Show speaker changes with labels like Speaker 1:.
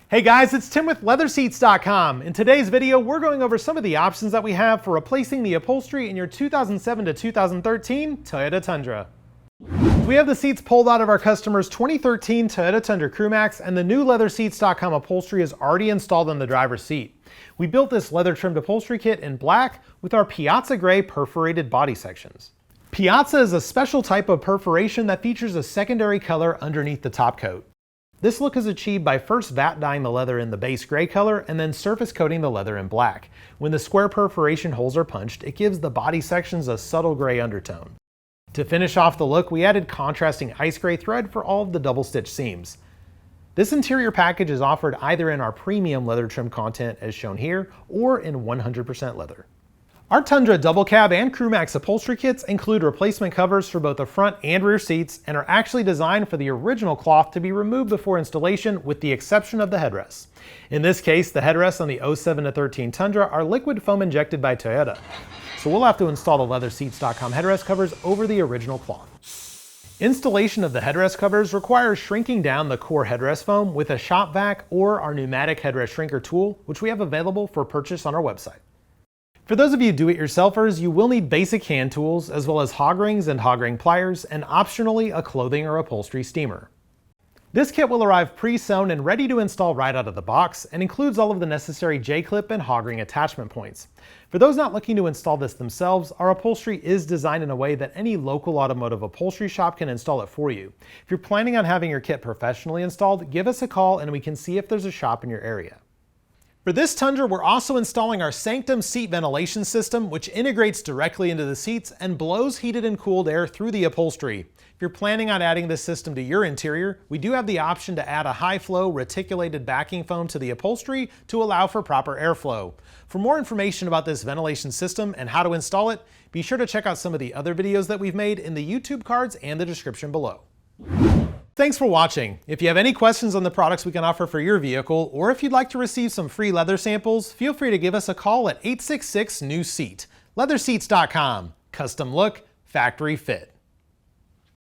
Speaker 1: Hey guys, it's Tim with LeatherSeats.com. In today's video, we're going over some of the options that we have for replacing the upholstery in your 2007 to 2013 Toyota Tundra. We have the seats pulled out of our customer's 2013 Toyota Tundra CrewMax, and the new LeatherSeats.com upholstery is already installed on the driver's seat. We built this leather-trimmed upholstery kit in black with our Piazza Gray perforated body sections. Piazza is a special type of perforation that features a secondary color underneath the top coat. This look is achieved by first vat dyeing the leather in the base gray color and then surface coating the leather in black. When the square perforation holes are punched, it gives the body sections a subtle gray undertone. To finish off the look, we added contrasting ice gray thread for all of the double stitch seams. This interior package is offered either in our premium leather trim content as shown here, or in 100% leather. Our Tundra double cab and CrewMax upholstery kits include replacement covers for both the front and rear seats and are actually designed for the original cloth to be removed before installation with the exception of the headrests. In this case, the headrests on the 07 to 13 Tundra are liquid foam injected by Toyota. So we'll have to install the LeatherSeats.com headrest covers over the original cloth. Installation of the headrest covers requires shrinking down the core headrest foam with a shop vac or our pneumatic headrest shrinker tool, which we have available for purchase on our website. For those of you do-it-yourselfers, you will need basic hand tools as well as hog rings and hog ring pliers, and optionally a clothing or upholstery steamer. This kit will arrive pre-sewn and ready to install right out of the box and includes all of the necessary J-clip and hog ring attachment points. For those not looking to install this themselves, our upholstery is designed in a way that any local automotive upholstery shop can install it for you. If you're planning on having your kit professionally installed, give us a call and we can see if there's a shop in your area. For this Tundra, we're also installing our Sanctum seat ventilation system, which integrates directly into the seats and blows heated and cooled air through the upholstery. If you're planning on adding this system to your interior, we do have the option to add a high-flow reticulated backing foam to the upholstery to allow for proper airflow. For more information about this ventilation system and how to install it, be sure to check out some of the other videos that we've made in the YouTube cards and the description below. Thanks for watching. If you have any questions on the products we can offer for your vehicle, or if you'd like to receive some free leather samples, feel free to give us a call at 866-NEW-SEAT. LeatherSeats.com. Custom look, factory fit.